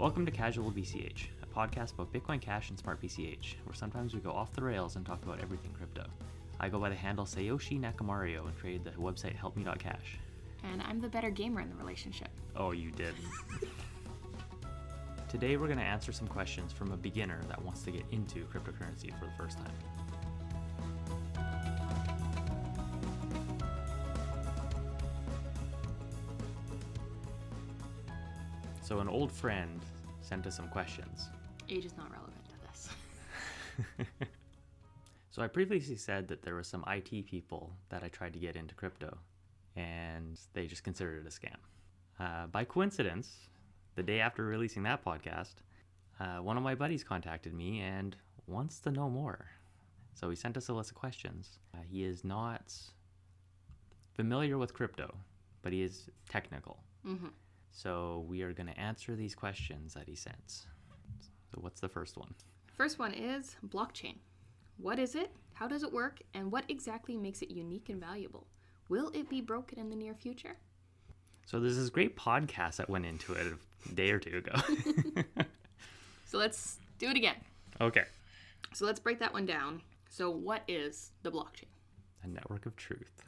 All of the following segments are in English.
Welcome to Casual BCH, a podcast about Bitcoin Cash and Smart BCH, where sometimes we go off the rails and talk about everything crypto. I go by the handle Sayoshi Nakamario and created the website helpme.cash. And I'm the better gamer in the relationship. Oh, you did. Today we're going to answer some questions from a beginner that wants to get into cryptocurrency for the first time. So an old friend sent us some questions. Age is not relevant to this. So I previously said that there were some IT people that I tried to get into crypto, and they just considered it a scam. By coincidence, the day after releasing that podcast, one of my buddies contacted me and wants to know more. So he sent us a list of questions. He is not familiar with crypto, but he is technical. Mm-hmm. So we are going to answer these questions that he sent. So what's the first one? First one is blockchain. What is it? How does it work? And what exactly makes it unique and valuable? Will it be broken in the near future? So there's this great podcast that went into it a day or two ago. So let's do it again. Okay. So let's break that one down. So what is the blockchain? A network of truth.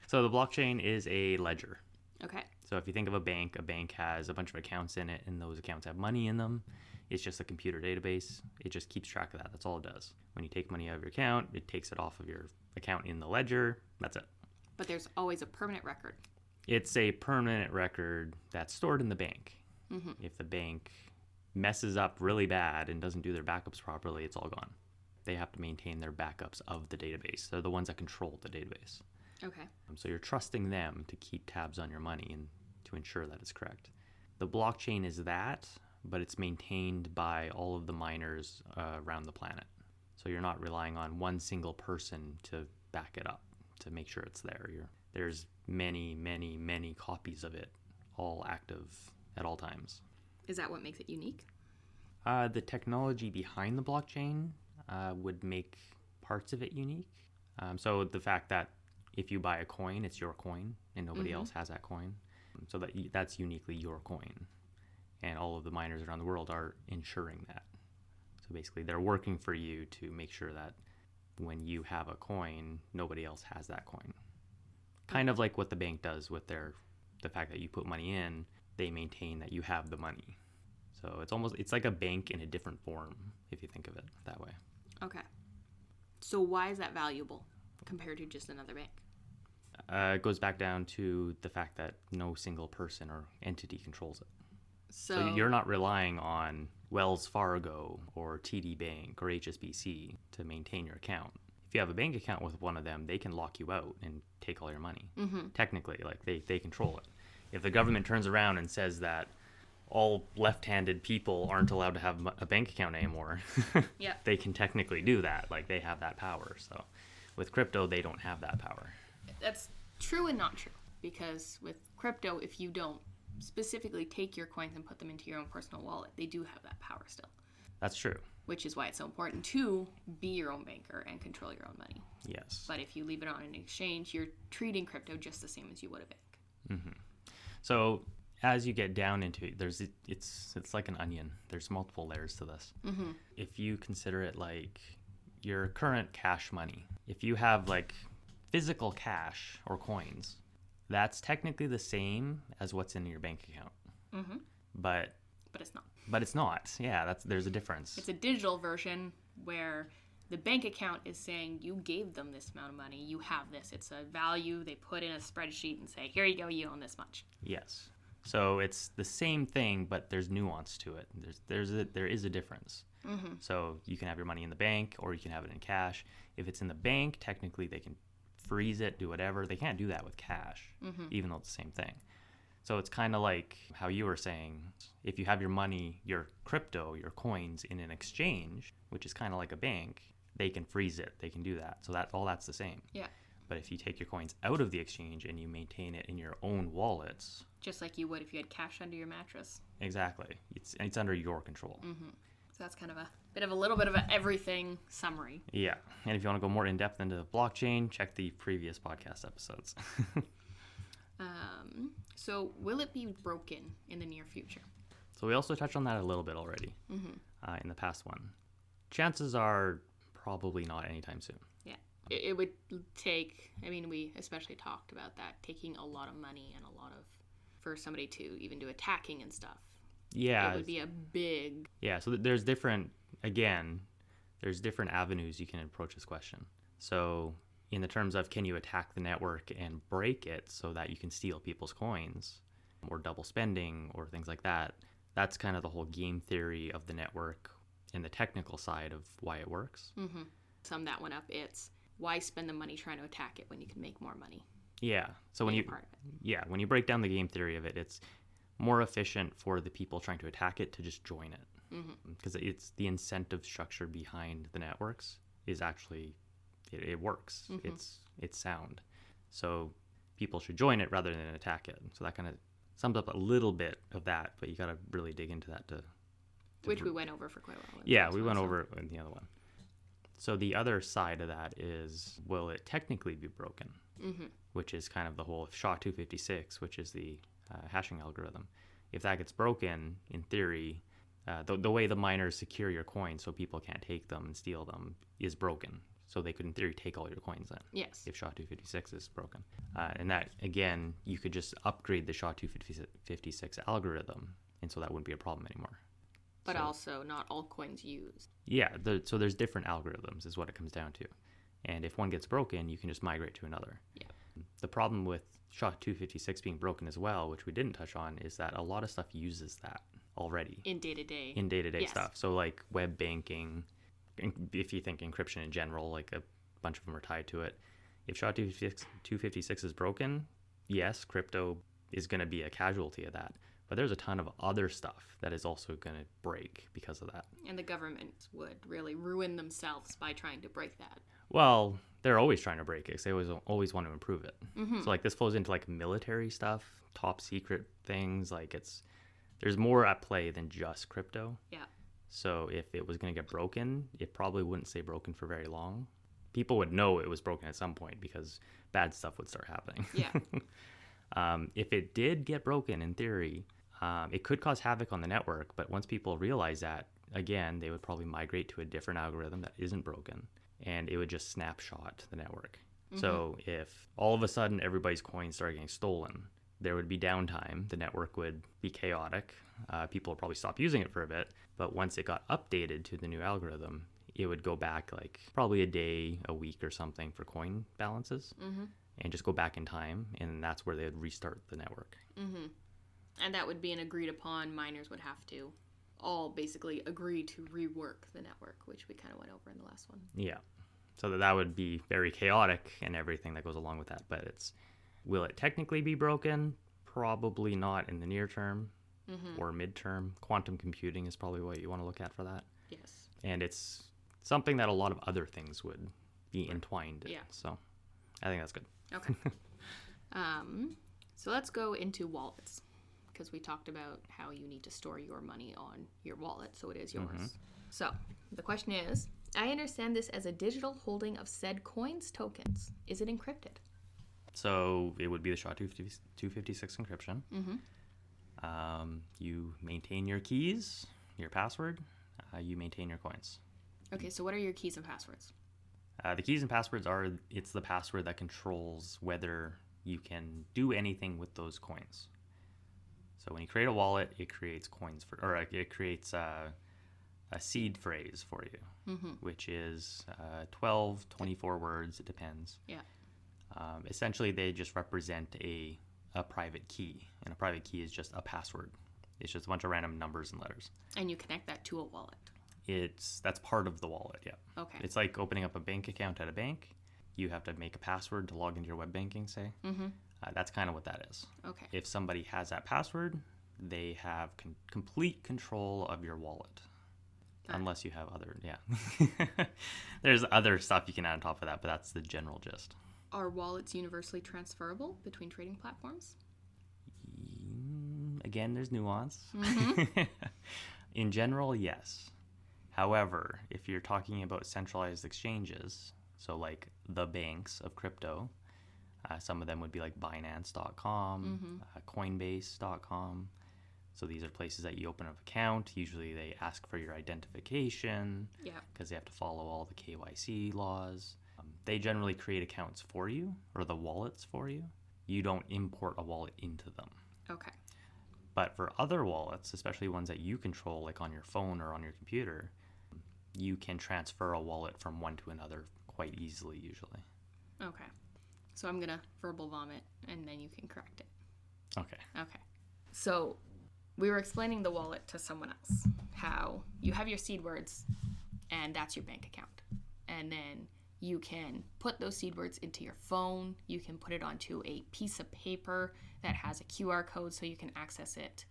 So the blockchain is a ledger. Okay. So if you think of a bank has a bunch of accounts in it, and those accounts have money in them. It's just a computer database. It just keeps track of that. That's all it does. When you take money out of your account, it takes it off of your account in the ledger. That's it. But there's always a permanent record. It's a permanent record that's stored in the bank. Mm-hmm. If the bank messes up really bad and doesn't do their backups properly, it's all gone. They have to maintain their backups of the database. They're the ones that control the database. Okay. So you're trusting them to keep tabs on your money and to ensure that it's correct. The blockchain is that, but it's maintained by all of the miners around the planet. So you're not relying on one single person to back it up, to make sure it's there. There's many, many, many copies of it, all active at all times. Is that what makes it unique? The technology behind the blockchain would make parts of it unique. So the fact that if you buy a coin, it's your coin, and nobody else has that coin. So that's uniquely your coin. And all of the miners around the world are ensuring that. So basically, they're working for you to make sure that when you have a coin, nobody else has that coin. Kind of like what the bank does with the fact that you put money in, they maintain that you have the money. So it's like a bank in a different form, if you think of it that way. Okay. So why is that valuable compared to just another bank? It goes back down to the fact that no single person or entity controls it. So you're not relying on Wells Fargo or TD Bank or HSBC to maintain your account. If you have a bank account with one of them, they can lock you out and take all your money. Mm-hmm. Technically, like they control it. If the government turns around and says that all left-handed people aren't allowed to have a bank account anymore, yeah, they can technically do that. Like they have that power. So with crypto, they don't have that power. That's true and not true, because with crypto, if you don't specifically take your coins and put them into your own personal wallet, they do have that power still. That's true. Which is why it's so important to be your own banker and control your own money. Yes. But if you leave it on an exchange, you're treating crypto just the same as you would a bank. Mm-hmm. So as you get down into it, it's like an onion. There's multiple layers to this. Mm-hmm. If you consider it like your current cash money, if you have like physical cash or coins, that's technically the same as what's in your bank account. Mm-hmm. But it's not. But it's not. Yeah, there's a difference. It's a digital version where the bank account is saying you gave them this amount of money, you have this. It's a value they put in a spreadsheet and say, here you go, you own this much. Yes. So it's the same thing, but there's nuance to it. There is a difference. Mm-hmm. So you can have your money in the bank or you can have it in cash. If it's in the bank, technically they can freeze it, do whatever. They can't do that with cash, even though it's the same thing. So it's kind of like how you were saying, if you have your money, your crypto, your coins in an exchange, which is kind of like a bank, they can freeze it. They can do that. So that's the same. Yeah. But if you take your coins out of the exchange and you maintain it in your own wallets, just like you would if you had cash under your mattress. Exactly. It's under your control. Mm-hmm. So that's kind of a little bit of an everything summary. Yeah. And if you want to go more in depth into the blockchain, check the previous podcast episodes. So will it be broken in the near future? So we also touched on that a little bit already in the past one. Chances are probably not anytime soon. Yeah. It would take, I mean, we especially talked about that, taking a lot of money and for somebody to even do attacking and stuff. Yeah. It would be a big... Yeah, so there's different avenues you can approach this question. So in the terms of, can you attack the network and break it so that you can steal people's coins or double spending or things like that, that's kind of the whole game theory of the network and the technical side of why it works. Mm-hmm. Sum that one up, it's why spend the money trying to attack it when you can make more money? Yeah. So when you break down the game theory of it, it's more efficient for the people trying to attack it to just join it. Because it's the incentive structure behind the networks is actually it works. It's sound. So people should join it rather than attack it. So that kind of sums up a little bit of that, but you got to really dig into that to which we went over for quite a while. Yeah, we went over it in the other one. So the other side of that is, will it technically be broken? Which is kind of the whole SHA-256, which is the hashing algorithm. If that gets broken, in theory, the way the miners secure your coins so people can't take them and steal them is broken. So they could, in theory, take all your coins then. Yes. If SHA-256 is broken. And that, again, you could just upgrade the SHA-256 algorithm, and so that wouldn't be a problem anymore. But also, not all coins used. Yeah, so there's different algorithms is what it comes down to. And if one gets broken, you can just migrate to another. Yeah. The problem with SHA-256 being broken as well, which we didn't touch on, is that a lot of stuff uses that already. In day-to-day. Yes. Stuff. So like web banking, if you think encryption in general, like a bunch of them are tied to it. If SHA-256 is broken, yes, crypto is going to be a casualty of that. But there's a ton of other stuff that is also going to break because of that. And the government would really ruin themselves by trying to break that. Well, they're always trying to break it because they always want to improve it. So like this flows into like military stuff, top secret things. Like there's more at play than just crypto. Yeah. So if it was going to get broken, it probably wouldn't stay broken for very long. People would know it was broken at some point because bad stuff would start happening. Yeah. If it did get broken, in theory, it could cause havoc on the network. But once people realize that, again, they would probably migrate to a different algorithm that isn't broken, and it would just snapshot the network. So if all of a sudden everybody's coins started getting stolen, there would be downtime. The network would be chaotic. People would probably stop using it for a bit. But once it got updated to the new algorithm, it would go back like probably a day, a week or something for coin balances and just go back in time. And that's where they would restart the network. And that would be an agreed upon. Miners would have to all basically agree to rework the network, which we kind of went over in the last one. Yeah. So that would be very chaotic and everything that goes along with that. But will it technically be broken? Probably not in the near term or midterm. Quantum computing is probably what you want to look at for that. Yes. And it's something that a lot of other things would be entwined in. Yeah. So I think that's good. Okay. So let's go into wallets, because we talked about how you need to store your money on your wallet, so it is yours. So the question is, I understand this as a digital holding of said coins tokens. Is it encrypted? So it would be the SHA-256 encryption. You maintain your keys, your password. You maintain your coins. Okay, so what are your keys and passwords? The keys and passwords it's the password that controls whether you can do anything with those coins. So when you create a wallet, it creates it creates a seed phrase for you, which is 12, 24 words. It depends. Yeah. Essentially, they just represent a private key, and a private key is just a password. It's just a bunch of random numbers and letters. And you connect that to a wallet. That's part of the wallet, yeah. Okay. It's like opening up a bank account at a bank. You have to make a password to log into your web banking, say. That's kind of what that is. Okay. If somebody has that password, they have complete control of your wallet. Unless you have other, There's other stuff you can add on top of that, but that's the general gist. Are wallets universally transferable between trading platforms? Again, there's nuance. In general, yes. However, if you're talking about centralized exchanges, so like the banks of crypto, some of them would be like Binance.com, Coinbase.com. So these are places that you open an account. Usually they ask for your identification because they have to follow all the KYC laws. They generally create accounts for you, or the wallets for you. You don't import a wallet into them. Okay. But for other wallets, especially ones that you control, like on your phone or on your computer, you can transfer a wallet from one to another quite easily, usually. Okay. So I'm going to verbal vomit, and then you can correct it. Okay. So we were explaining the wallet to someone else, how you have your seed words, and that's your bank account. And then you can put those seed words into your phone. You can put it onto a piece of paper that has a QR code so you can access it.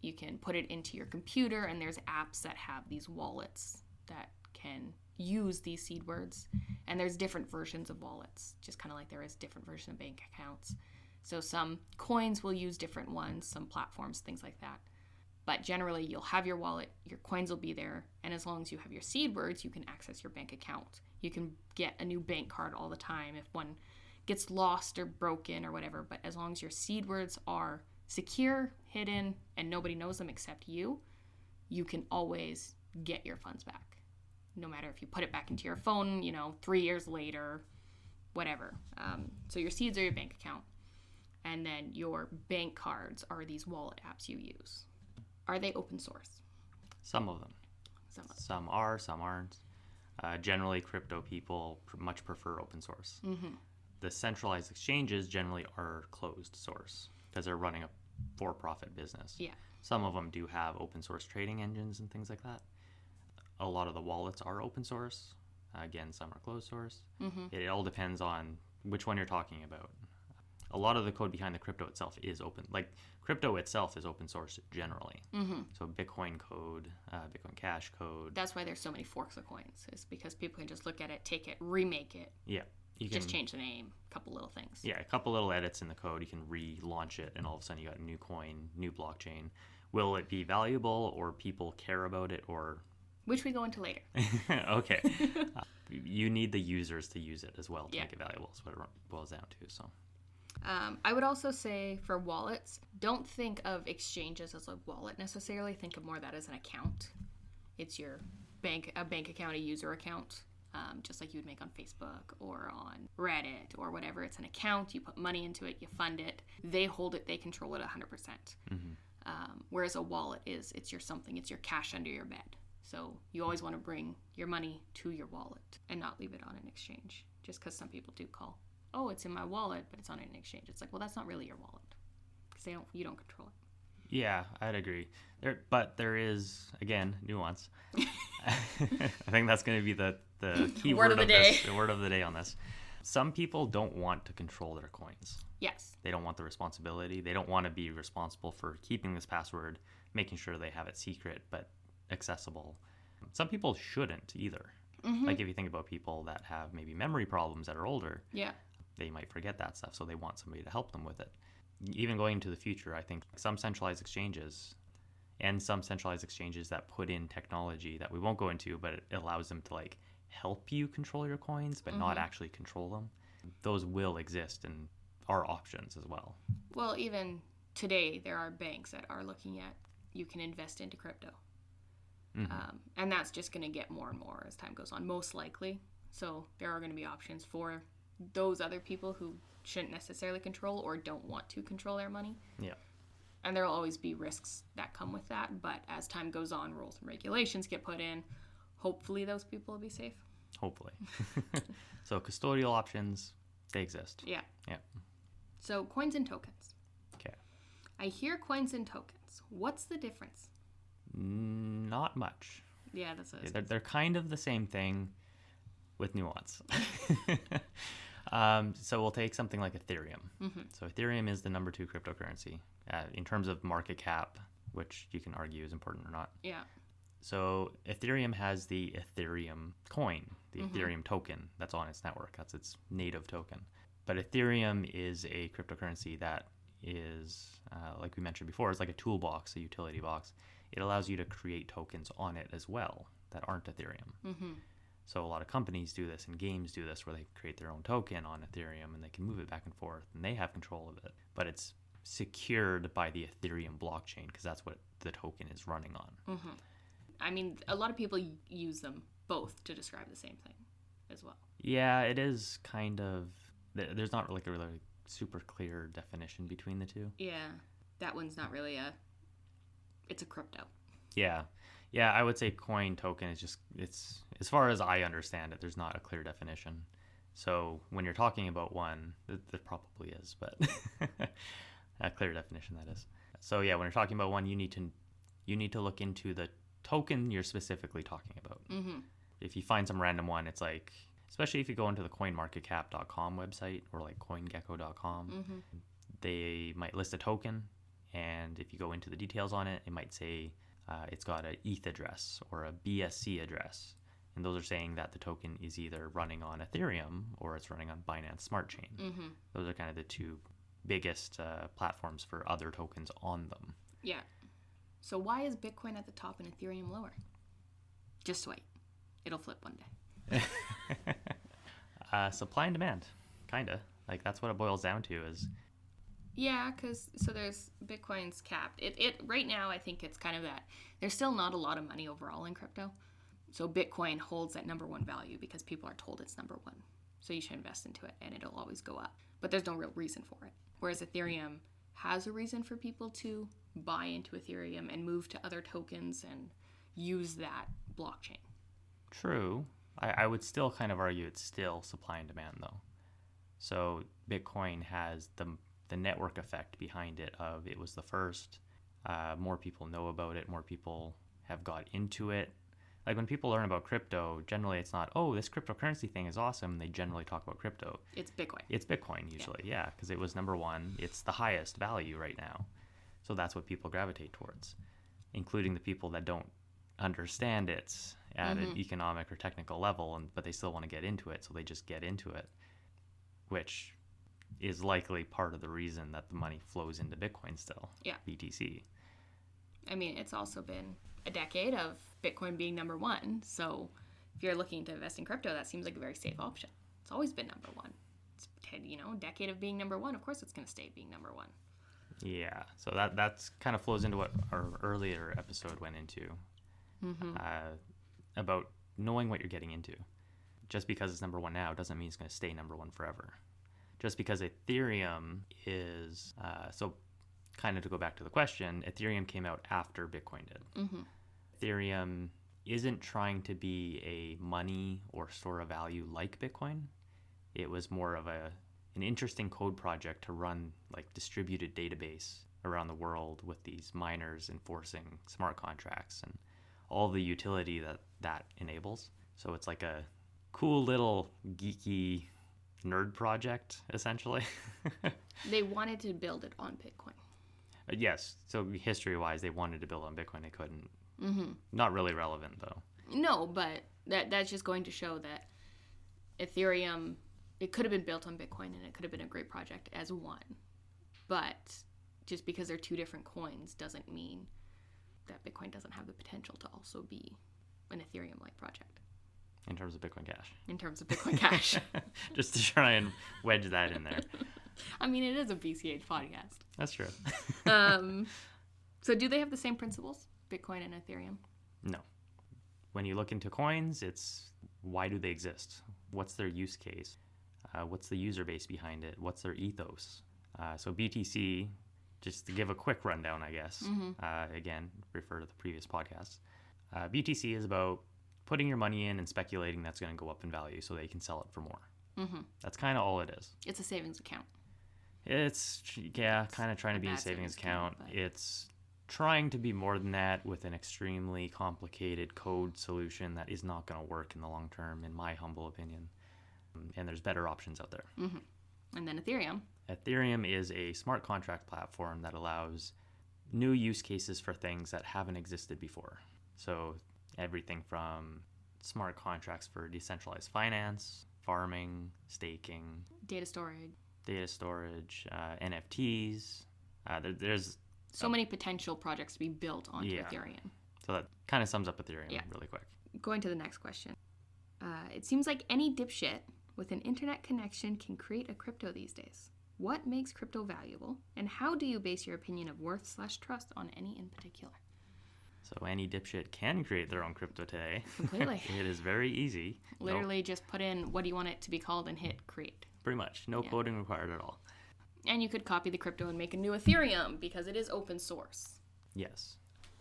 You can put it into your computer, and there's apps that have these wallets that can use these seed words. And there's different versions of wallets, just kind of like there is different versions of bank accounts. So some coins will use different ones, some platforms, things like that. But generally, you'll have your wallet, your coins will be there, and as long as you have your seed words, you can access your bank account. You can get a new bank card all the time if one gets lost or broken or whatever, but as long as your seed words are secure, hidden, and nobody knows them except you, you can always get your funds back. No matter if you put it back into your phone, 3 years later, whatever. So your seeds are your bank account, and then your bank cards are these wallet apps you use. Are they open source? Some of them. Some are, some aren't. Generally, crypto people much prefer open source. Mm-hmm. The centralized exchanges generally are closed source because they're running a for-profit business. Yeah. Some of them do have open source trading engines and things like that. A lot of the wallets are open source. Again, some are closed source. Mm-hmm. It all depends on which one you're talking about. A lot of the code behind the crypto itself is open. Like, crypto itself is open source generally. Mm-hmm. So Bitcoin code, Bitcoin Cash code. That's why there's so many forks of coins, is because people can just look at it, take it, remake it. Yeah. You just change the name, a couple little things. Yeah, a couple little edits in the code. You can relaunch it, and all of a sudden you got a new coin, new blockchain. Will it be valuable, or people care about it, or... Which we go into later. Okay. You need the users to use it as well to make it valuable. That's what it boils down to. So, I would also say for wallets, don't think of exchanges as a wallet necessarily. Think of more of that as an account. It's your a bank account, a user account, just like you would make on Facebook or on Reddit or whatever. It's an account. You put money into it. You fund it. They hold it. They control it 100%. mm-hmm. Whereas a wallet it's your something. It's your cash under your bed. So you always want to bring your money to your wallet and not leave it on an exchange. Just because some people do call, oh, it's in my wallet, but it's on an exchange. It's like, well, that's not really your wallet because you don't control it. Yeah, I'd agree. But there is, again, nuance. I think that's going to be the key word of the day. The word of the day on this. Some people don't want to control their coins. Yes. They don't want the responsibility. They don't want to be responsible for keeping this password, making sure they have it secret, but accessible. Some people shouldn't either. Mm-hmm. Like if you think about people that have maybe memory problems that are older, yeah, they might forget that stuff, so they want somebody to help them with it. Even going into the future, I think some centralized exchanges that put in technology that we won't go into, but it allows them to like help you control your coins, but not actually control them. Those will exist and are options as well. Well, even today, there are banks that are looking at you can invest into crypto. Mm-hmm. And that's just going to get more and more as time goes on, most likely. So there are going to be options for those other people who shouldn't necessarily control or don't want to control their money. Yeah. And there will always be risks that come with that. But as time goes on, rules and regulations get put in. Hopefully those people will be safe. Hopefully. So custodial options, they exist. Yeah. Yeah. So coins and tokens. Okay. I hear coins and tokens. What's the difference? Not much. Yeah, that's what They're kind of the same thing with nuance. So we'll take something like Ethereum. Mm-hmm. So Ethereum is the number 2 cryptocurrency in terms of market cap, which you can argue is important or not. Yeah. So Ethereum has the Ethereum coin, the Ethereum token that's on its network. That's its native token. But Ethereum is a cryptocurrency that is, like we mentioned before, is like a toolbox, a utility box. It allows you to create tokens on it as well that aren't Ethereum. Mm-hmm. So a lot of companies do this and games do this where they create their own token on Ethereum and they can move it back and forth and they have control of it. But it's secured by the Ethereum blockchain, because that's what the token is running on. Mm-hmm. I mean, a lot of people use them both to describe the same thing as well. Yeah, it is kind of... There's not like a really super clear definition between the two. Yeah, that one's not really it's a crypto. Yeah. Yeah, I would say coin token is just... It's as far as I understand it, there's not a clear definition. So when you're talking about one, there probably is, but a clear definition, that is. So yeah, when you're talking about one, you need to look into the token you're specifically talking about. Mm-hmm. If you find some random one, it's like, especially if you go into the coinmarketcap.com website or like coingecko.com, mm-hmm. they might list a token, and if you go into the details on it, it might say it's got an ETH address or a BSC address. And those are saying that the token is either running on Ethereum or it's running on Binance Smart Chain. Mm-hmm. Those are kind of the two biggest platforms for other tokens on them. Yeah. So why is Bitcoin at the top and Ethereum lower? Just wait. It'll flip one day. Supply and demand, kind of. Like, that's what it boils down to is... Yeah, because there's Bitcoin's capped. It right now, I think it's kind of that. There's still not a lot of money overall in crypto. So Bitcoin holds that number one value because people are told it's number one. So you should invest into it and it'll always go up. But there's no real reason for it. Whereas Ethereum has a reason for people to buy into Ethereum and move to other tokens and use that blockchain. True. I would still kind of argue it's still supply and demand, though. So Bitcoin has the network effect behind it of it was the first. More people know about it. More people have got into it. Like when people learn about crypto, generally it's not, oh, this cryptocurrency thing is awesome. They generally talk about crypto. It's Bitcoin. It's Bitcoin usually, yeah, because it was number one. It's the highest value right now. So that's what people gravitate towards, including the people that don't understand it at an economic or technical level, but they still want to get into it. So they just get into it, which is likely part of the reason that the money flows into Bitcoin still, BTC. I mean, it's also been a decade of Bitcoin being number one. So if you're looking to invest in crypto, that seems like a very safe option. It's always been number one. It's, a decade of being number one. Of course it's going to stay being number one. Yeah. So that's kind of flows into what our earlier episode went into about knowing what you're getting into. Just because it's number one now doesn't mean it's going to stay number one forever. Just because Ethereum is... so kind of to go back to the question, Ethereum came out after Bitcoin did. Mm-hmm. Ethereum isn't trying to be a money or store of value like Bitcoin. It was more of an interesting code project to run like distributed database around the world with these miners enforcing smart contracts and all the utility that enables. So it's like a cool little geeky nerd project, essentially. They wanted to build it on Bitcoin. Yes. So history-wise, they wanted to build on Bitcoin. They couldn't. Mm-hmm. Not really relevant, though. No, but that's just going to show that Ethereum, it could have been built on Bitcoin and it could have been a great project as one. But just because they're two different coins doesn't mean that Bitcoin doesn't have the potential to also be an Ethereum-like project. In terms of Bitcoin Cash. In terms of Bitcoin Cash. Just to try and wedge that in there. I mean, it is a BCH podcast. That's true. So do they have the same principles, Bitcoin and Ethereum? No. When you look into coins, it's why do they exist? What's their use case? What's the user base behind it? What's their ethos? So BTC, just to give a quick rundown, I guess, again, refer to the previous podcast. BTC is about putting your money in and speculating that's going to go up in value so they can sell it for more. Mm-hmm. That's kind of all it is. It's a savings account. It's kind of trying to be a savings account. It's trying to be more than that with an extremely complicated code solution that is not going to work in the long term, in my humble opinion. And there's better options out there. Mm-hmm. And then Ethereum. Ethereum is a smart contract platform that allows new use cases for things that haven't existed before. So everything from smart contracts for decentralized finance, farming, staking, data storage, NFTs. There's so many potential projects to be built onto Ethereum. So that kind of sums up Ethereum really quick. Going to the next question. It seems like any dipshit with an internet connection can create a crypto these days. What makes crypto valuable? And how do you base your opinion of worth/trust on any in particular? So any dipshit can create their own crypto today. Completely. It is very easy. Literally just put in what do you want it to be called and hit create. Pretty much. No coding required at all. And you could copy the crypto and make a new Ethereum because it is open source. Yes.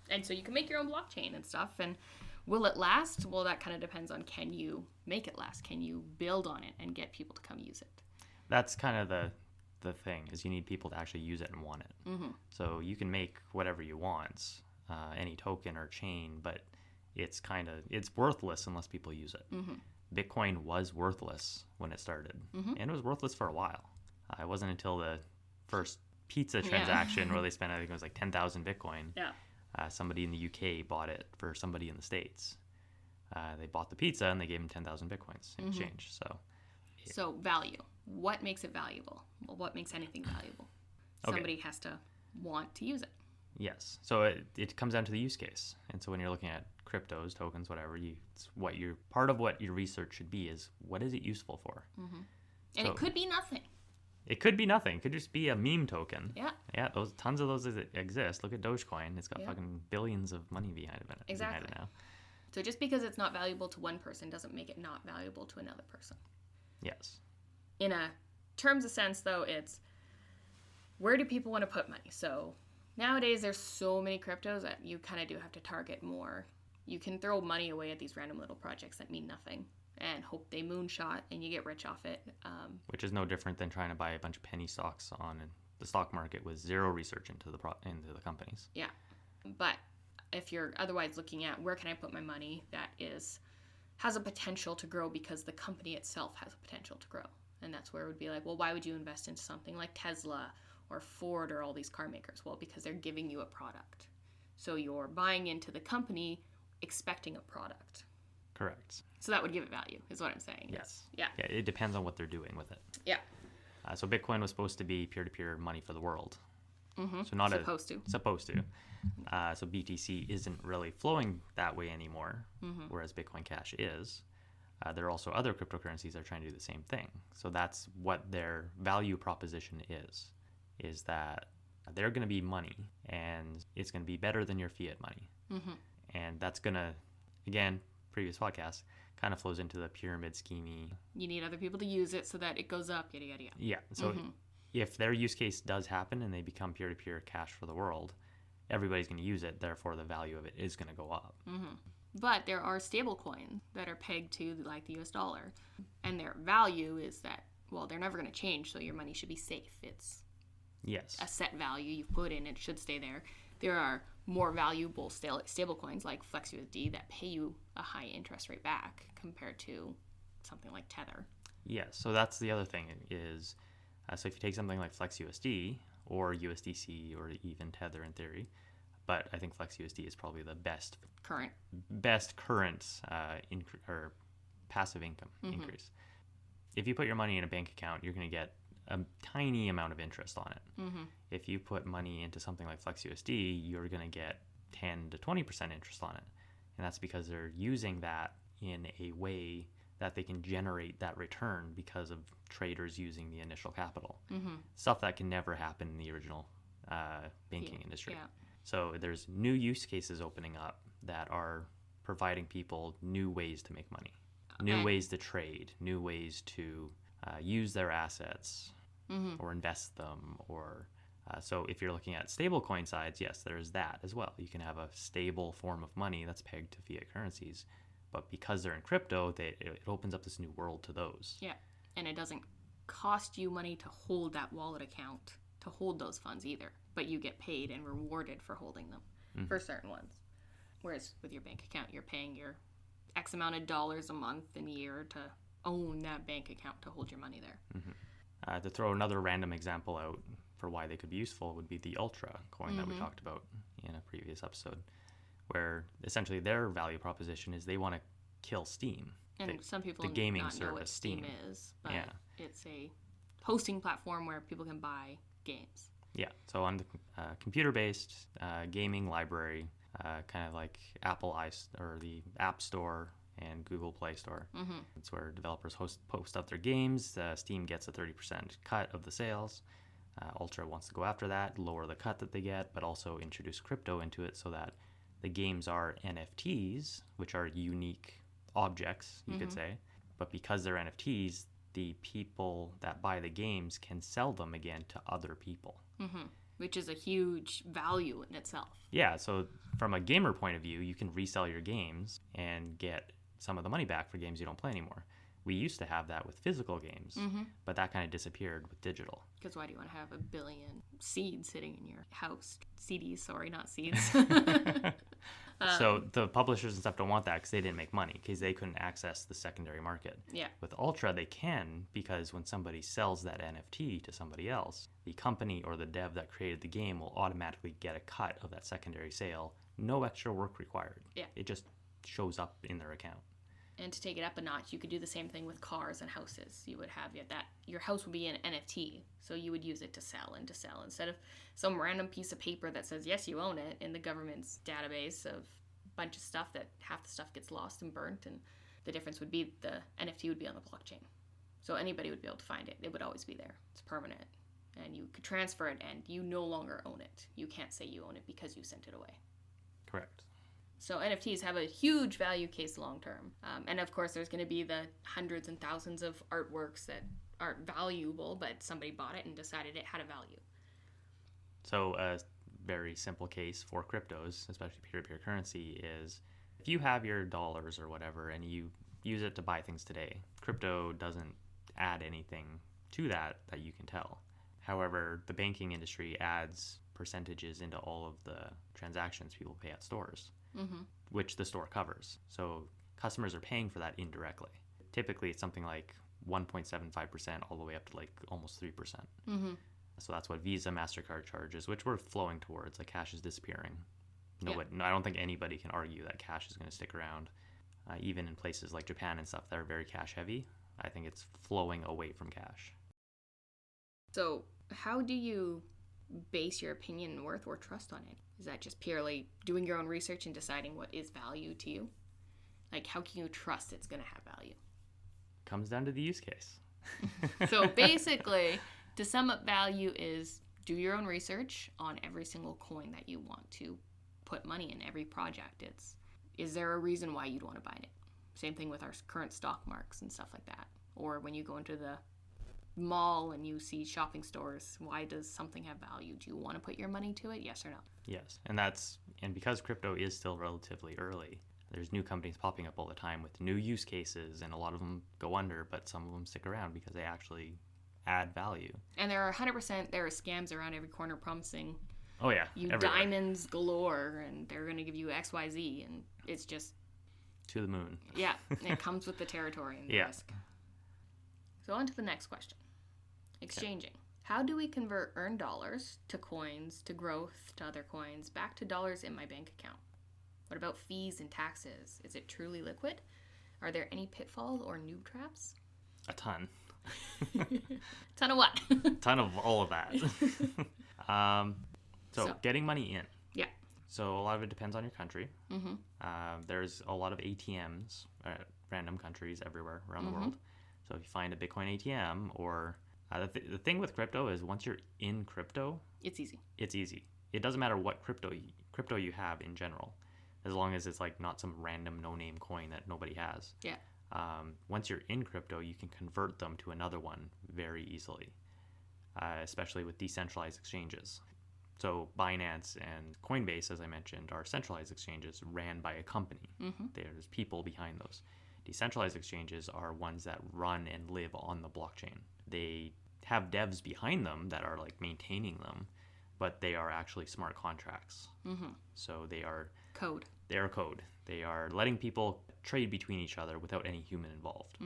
And so you can make your own blockchain and stuff. And will it last? Well, that kind of depends on, can you make it last? Can you build on it and get people to come use it? That's kind of the thing, is you need people to actually use it and want it. Mm-hmm. So you can make whatever you want, any token or chain, but it's worthless unless people use it. Mm-hmm. Bitcoin was worthless when it started, and it was worthless for a while. It wasn't until the first pizza transaction where they spent, I think it was like 10,000 Bitcoin. Yeah. Somebody in the UK bought it for somebody in the States. They bought the pizza and they gave him 10,000 Bitcoins in exchange. So value. What makes it valuable? Well, what makes anything valuable? Somebody has to want to use it. Yes. So it comes down to the use case. And so when you're looking at cryptos, tokens, whatever, part of what your research should be is, what is it useful for? Mm-hmm. And it could be nothing. It could be nothing. It could just be a meme token. Yeah. Yeah, tons of those exist. Look at Dogecoin. It's got fucking billions of money behind it. Exactly. Behind it now. So just because it's not valuable to one person doesn't make it not valuable to another person. Yes. In a terms of sense, though, it's where do people want to put money? So nowadays there's so many cryptos that you kind of do have to target more. You can throw money away at these random little projects that mean nothing and hope they moonshot and you get rich off it. Which is no different than trying to buy a bunch of penny stocks on the stock market with zero research into the companies. Yeah. But if you're otherwise looking at where can I put my money that has a potential to grow because the company itself has a potential to grow. And that's where it would be like, well, why would you invest into something like Tesla or Ford or all these car makers? Well, because they're giving you a product. So you're buying into the company expecting a product. Correct. So that would give it value, is what I'm saying. Yes. Yeah. Yeah, it depends on what they're doing with it. Yeah. So Bitcoin was supposed to be peer-to-peer money for the world. Mm-hmm. So not supposed to. So BTC isn't really flowing that way anymore, whereas Bitcoin Cash is. There are also other cryptocurrencies that are trying to do the same thing. So that's what their value proposition is that they're going to be money, and it's going to be better than your fiat money. Mm-hmm. And that's going to, again, previous podcast, kind of flows into the pyramid scheming. You need other people to use it so that it goes up, yada, yada, yada. Yeah. So if their use case does happen and they become peer-to-peer cash for the world, everybody's going to use it. Therefore, the value of it is going to go up. Mm-hmm. But there are stable coins that are pegged to like the US dollar. And their value is that, well, they're never going to change, so your money should be safe. It's a set value you put in, it should stay there. There are more valuable stable coins like FlexUSD that pay you a high interest rate back compared to something like Tether. Yes, so that's the other thing is, so if you take something like FlexUSD or USDC or even Tether in theory, but I think FlexUSD is probably the best current or passive income increase. If you put your money in a bank account, you're going to get a tiny amount of interest on it. Mm-hmm. If you put money into something like FlexUSD, you're going to get 10 to 20% interest on it. And that's because they're using that in a way that they can generate that return because of traders using the initial capital. Mm-hmm. Stuff that can never happen in the original banking industry. Yeah. So there's new use cases opening up that are providing people new ways to make money, new ways to trade, new ways to use their assets or invest them. Or so if you're looking at stablecoin sides, yes, there's that as well. You can have a stable form of money that's pegged to fiat currencies. But because they're in crypto, it opens up this new world to those. Yeah, and it doesn't cost you money to hold that wallet account, to hold those funds either. But you get paid and rewarded for holding them for certain ones. Whereas with your bank account, you're paying your X amount of dollars a month and year to own that bank account to hold your money there. To throw another random example out for why they could be useful would be the Ultra coin that we talked about in a previous episode, where essentially their value proposition is they want to kill Steam. And some people the gaming not service know what Steam is, but yeah. It's a hosting platform where people can buy games. Yeah, so on the computer-based gaming library, kind of like Apple or the App Store and Google Play Store. It's where developers post up their games. Steam gets a 30% cut of the sales. Ultra wants to go after that, lower the cut that they get, but also introduce crypto into it so that the games are NFTs, which are unique objects, you could say. But because they're NFTs, the people that buy the games can sell them again to other people. Which is a huge value in itself. Yeah, so from a gamer point of view, you can resell your games and get some of the money back for games you don't play anymore. We used to have that with physical games, but that kind of disappeared with digital. Because why do you want to have 1 billion seeds sitting in your house? CDs, sorry, not seeds. So the publishers and stuff don't want that because they didn't make money, because they couldn't access the secondary market. Yeah. With Ultra, they can, because when somebody sells that NFT to somebody else, the company or the dev that created the game will automatically get a cut of that secondary sale. No extra work required. Yeah. It just shows up in their account. And to take it up a notch, you could do the same thing with cars and houses. You would have your house would be an NFT, so you would use it to sell instead of some random piece of paper that says yes, you own it in the government's database of a bunch of stuff that half the stuff gets lost and burnt, and the difference would be the NFT would be on the blockchain, so anybody would be able to find it. It would always be there. It's permanent, and you could transfer it, and you no longer own it. You can't say you own it because you sent it away. Correct. So NFTs have a huge value case long term. And of course, there's going to be the hundreds and thousands of artworks that aren't valuable, but somebody bought it and decided it had a value. So a very simple case for cryptos, especially peer-to-peer currency, is if you have your dollars or whatever and you use it to buy things today, crypto doesn't add anything to that you can tell. However, the banking industry adds percentages into all of the transactions people pay at stores, which the store covers. So customers are paying for that indirectly. Typically, it's something like 1.75% all the way up to like almost 3%. So that's what Visa, MasterCard charges, which we're flowing towards. Like, cash is disappearing. I don't think anybody can argue that cash is going to stick around. Even in places like Japan and stuff that are very cash heavy, I think it's flowing away from cash. So how do you base your opinion and worth or trust on it? Is that just purely doing your own research and deciding what is value to you? Like, how can you trust it's going to have value? Comes down to the use case. So basically, to sum up, value is do your own research on every single coin that you want to put money in, every project. Is there a reason why you'd want to buy it? Same thing with our current stock marks and stuff like that. Or when you go into the mall and you see shopping stores, why does something have value? Do you want to put your money to it? Yes or no? Yes. And because crypto is still relatively early, there's new companies popping up all the time with new use cases, and a lot of them go under, but some of them stick around because they actually add value. And there are 100% there are scams around every corner promising you everywhere. Diamonds galore, and they're going to give you XYZ, and it's just to the moon. Yeah, it comes with the territory and the risk. So on to the next question. Exchanging. Okay. How do we convert earned dollars to coins, to growth, to other coins, back to dollars in my bank account? What about fees and taxes? Is it truly liquid? Are there any pitfalls or noob traps? A ton. Ton of what? Ton of all of that. So getting money in. Yeah. So a lot of it depends on your country. There's a lot of ATMs at random countries everywhere around the world. So if you find a Bitcoin ATM or the thing with crypto is once you're in crypto, it's easy. It's easy. It doesn't matter what crypto you have in general, as long as it's like not some random no-name coin that nobody has. Yeah. Once you're in crypto, you can convert them to another one very easily, especially with decentralized exchanges. So Binance and Coinbase, as I mentioned, are centralized exchanges ran by a company. There's people behind those. Decentralized exchanges are ones that run and live on the blockchain. They have devs behind them that are like maintaining them, but they are actually smart contracts. So they are code. They are code. They are letting people trade between each other without any human involved.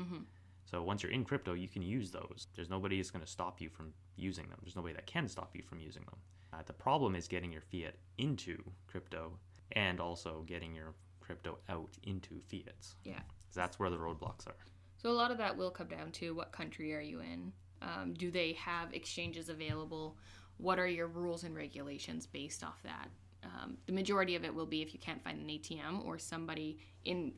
So once you're in crypto, you can use those. There's nobody who's going to stop you from using them. There's nobody that can stop you from using them. The problem is getting your fiat into crypto and also getting your crypto out into fiats. Yeah. That's where the roadblocks are. So a lot of that will come down to what country are you in? Do they have exchanges available? What are your rules and regulations based off that? The majority of it will be if you can't find an ATM or somebody in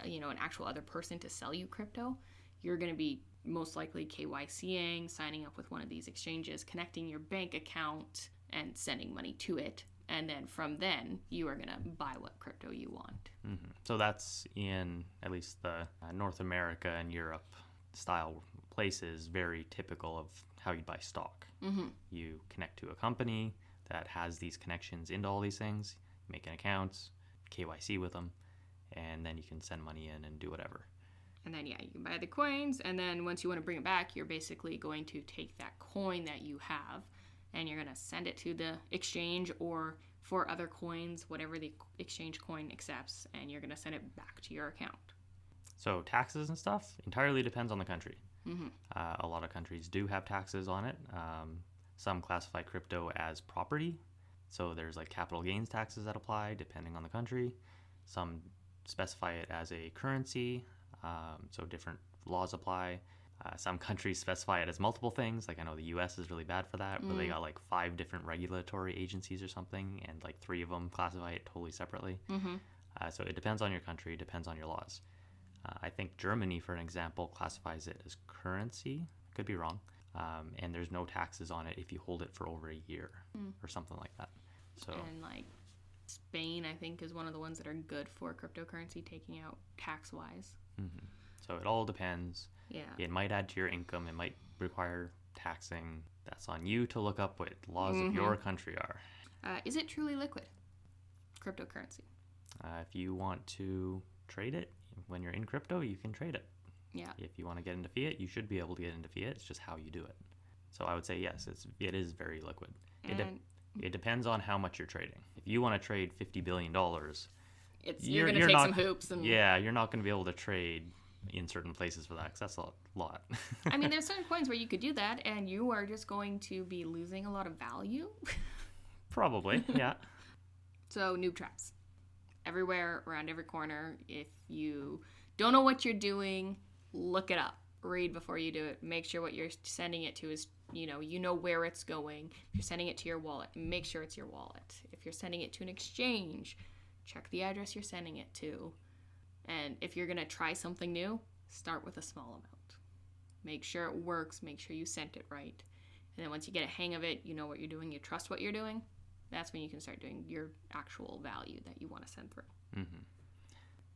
an actual other person to sell you crypto, you're going to be most likely KYCing, signing up with one of these exchanges, connecting your bank account, and sending money to it. And then from then, you are going to buy what crypto you want. Mm-hmm. So that's in at least the North America and Europe style places, very typical of how you buy stock. Mm-hmm. You connect to a company that has these connections into all these things, make an account, KYC with them, and then you can send money in and do whatever. And then, you can buy the coins. And then once you want to bring it back, you're basically going to take that coin that you have and you're going to send it to the exchange or for other coins, whatever the exchange coin accepts, and you're going to send it back to your account. So taxes and stuff entirely depends on the country. Mm-hmm. A lot of countries do have taxes on it. Some classify crypto as property. So there's like capital gains taxes that apply depending on the country. Some specify it as a currency. So different laws apply. Some countries specify it as multiple things. Like I know the US is really bad for that, but they got like 5 different regulatory agencies or something, and like 3 of them classify it totally separately. Mm-hmm. So it depends on your country, depends on your laws. I think Germany, for an example, classifies it as currency. Could be wrong. And there's no taxes on it if you hold it for over a year or something like that. So and like Spain, I think, is one of the ones that are good for cryptocurrency taking out tax-wise. Mm-hmm. So it all depends. Yeah. It might add to your income. It might require taxing. That's on you to look up what laws of your country are. Is it truly liquid? Cryptocurrency. If you want to trade it, when you're in crypto, you can trade it. Yeah. If you want to get into fiat, you should be able to get into fiat. It's just how you do it. So I would say yes, it is very liquid. It depends on how much you're trading. If you want to trade $50 billion, you're going to take some hoops. Yeah, you're not going to be able to trade in certain places for that because that's a lot. I mean, there's certain coins where you could do that and you are just going to be losing a lot of value. Probably, yeah. So noob traps. Everywhere, around every corner. If you don't know what you're doing, look it up. Read before you do it. Make sure what you're sending it to is, you know where it's going. If you're sending it to your wallet, make sure it's your wallet. If you're sending it to an exchange, check the address you're sending it to. And if you're going to try something new, start with a small amount. Make sure it works. Make sure you sent it right. And then once you get a hang of it, you know what you're doing, you trust what you're doing, that's when you can start doing your actual value that you want to send through. Mm-hmm.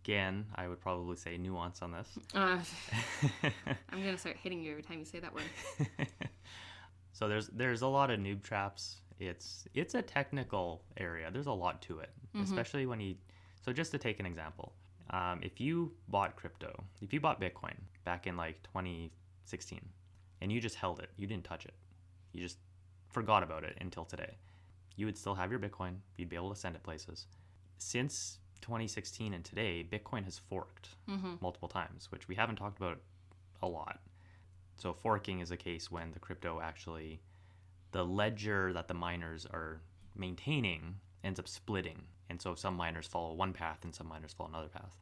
Again, I would probably say nuance on this. I'm going to start hitting you every time you say that word. So there's a lot of noob traps. It's a technical area. There's a lot to it, especially when so just to take an example, if you bought Bitcoin back in like 2016 and you just held it, you didn't touch it, you just forgot about it until today, you would still have your Bitcoin. You'd be able to send it places. Since 2016 and today, Bitcoin has forked multiple times, which we haven't talked about a lot. So forking is a case when the crypto actually, the ledger that the miners are maintaining ends up splitting. And so some miners follow one path and some miners follow another path.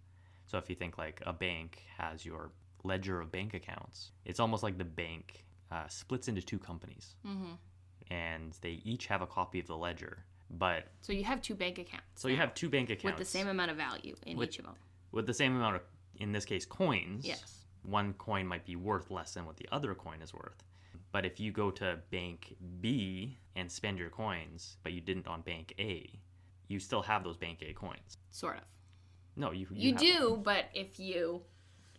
So if you think like a bank has your ledger of bank accounts, it's almost like the bank splits into 2 companies. And they each have a copy of the ledger. But so you have 2 bank accounts. So you have 2 bank accounts. With the same amount of value in each of them. With the same amount of, in this case, coins. Yes. One coin might be worth less than what the other coin is worth. But if you go to Bank B and spend your coins, but you didn't on Bank A, you still have those Bank A coins. Sort of. No, you do, but if you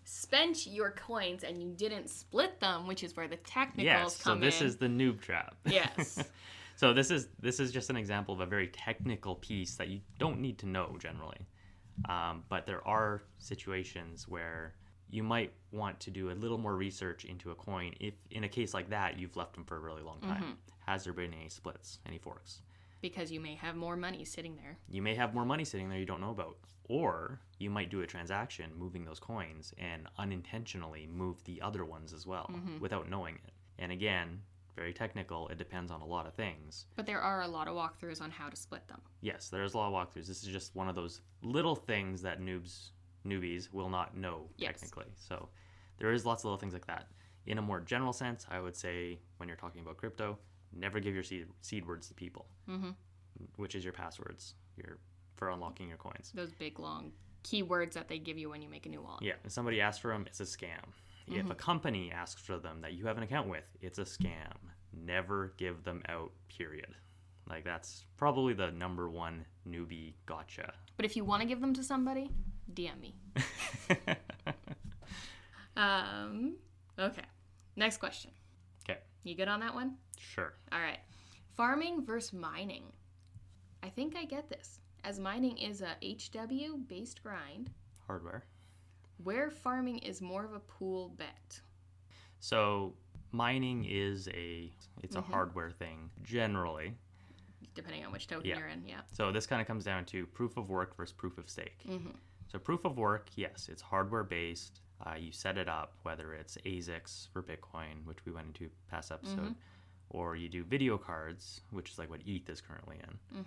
spent your coins and you didn't split them, which is where the technicals come in. So this is the noob trap. Yes. So this is just an example of a very technical piece that you don't need to know generally. But there are situations where you might want to do a little more research into a coin if, in a case like that, you've left them for a really long time. Has there been any splits, any forks? Because you may have more money sitting there. You may have more money sitting there you don't know about. Or you might do a transaction moving those coins and unintentionally move the other ones as well without knowing it. And again, very technical. It depends on a lot of things. But there are a lot of walkthroughs on how to split them. Yes, there's a lot of walkthroughs. This is just one of those little things that newbies will not know technically. So there is lots of little things like that. In a more general sense, I would say when you're talking about crypto, never give your seed words to people, which is your passwords for unlocking your coins. Those big, long keywords that they give you when you make a new wallet. Yeah, if somebody asks for them, it's a scam. If a company asks for them that you have an account with, it's a scam. Never give them out, period. Like, that's probably the number one newbie gotcha. But if you want to give them to somebody, DM me. Okay. Next question. Okay. You good on that one? Sure. All right. Farming versus mining. I think I get this, as mining is a HW-based grind. Hardware. Where farming is more of a pool bet. So mining is a hardware thing, generally. Depending on which token you're in, yeah. So this kind of comes down to proof of work versus proof of stake. So proof of work, yes, it's hardware-based. You set it up, whether it's ASICs for Bitcoin, which we went into past episode, or you do video cards, which is like what ETH is currently in.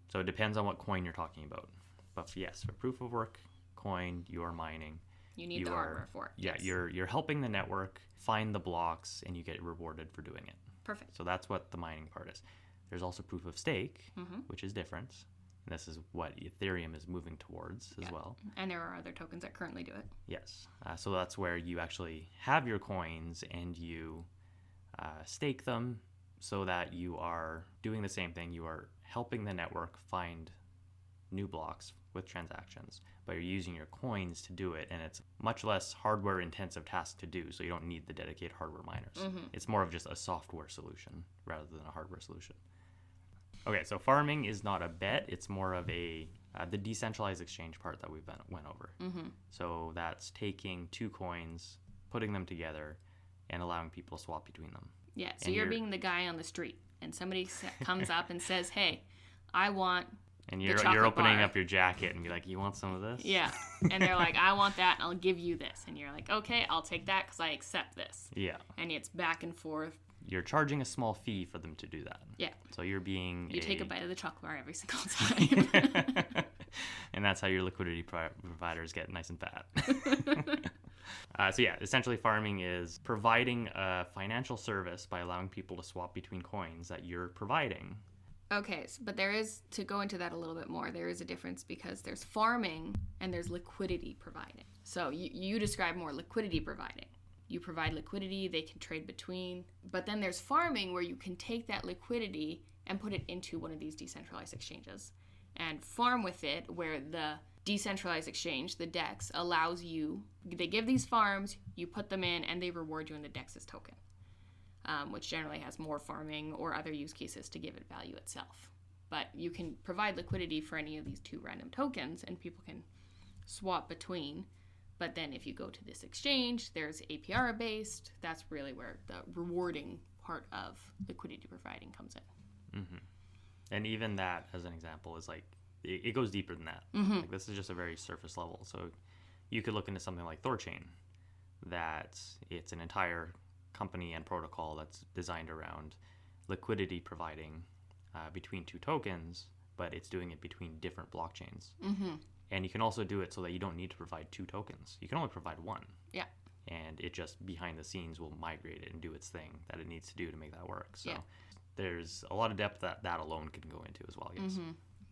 So it depends on what coin you're talking about. But yes, for proof of work coin, you're mining. You need the hardware for it. Yeah, yes. you're helping the network find the blocks, and you get rewarded for doing it. Perfect. So that's what the mining part is. There's also proof of stake, which is different. And this is what Ethereum is moving towards as well. And there are other tokens that currently do it. Yes. So that's where you actually have your coins and you stake them so that you are doing the same thing. You are helping the network find new blocks with transactions, but you're using your coins to do it, and it's much less hardware intensive task to do, so you don't need the dedicated hardware miners. It's more of just a software solution rather than a hardware solution. Okay, so farming is not a bet, it's more of a the decentralized exchange part that we went over. So that's taking two coins, putting them together, and allowing people to swap between them. Yeah, so you're being the guy on the street, and somebody comes up and says, hey, I want and you're opening up your jacket and be like, you want some of this? Yeah. And they're like, I want that, and I'll give you this. And you're like, okay, I'll take that because I accept this. Yeah. And it's back and forth. You're charging a small fee for them to do that. Yeah. So you're being You take a bite of the chocolate bar every single time. And that's how your liquidity providers get nice and fat. So yeah, essentially farming is providing a financial service by allowing people to swap between coins that you're providing. Okay, but there is, to go into that a little bit more, there is a difference because there's farming and there's liquidity providing. So you describe more liquidity providing. You provide liquidity, they can trade between. But then there's farming where you can take that liquidity and put it into one of these decentralized exchanges and farm with it, where the decentralized exchange, the DEX, allows you, they give these farms, you put them in, and they reward you in the DEX's token. Which generally has more farming or other use cases to give it value itself. But you can provide liquidity for any of these two random tokens, and people can swap between. But then if you go to this exchange, there's APR based. That's really where the rewarding part of liquidity providing comes in. And even that, as an example, is like, it goes deeper than that. Like, this is just a very surface level. So you could look into something like Thorchain, that it's an entire company and protocol that's designed around liquidity providing between two tokens, but it's doing it between different blockchains. And you can also do it so that you don't need to provide two tokens. You can only provide one. Yeah. And it just behind the scenes will migrate it and do its thing that it needs to do to make that work. So there's a lot of depth that alone can go into as well, I guess.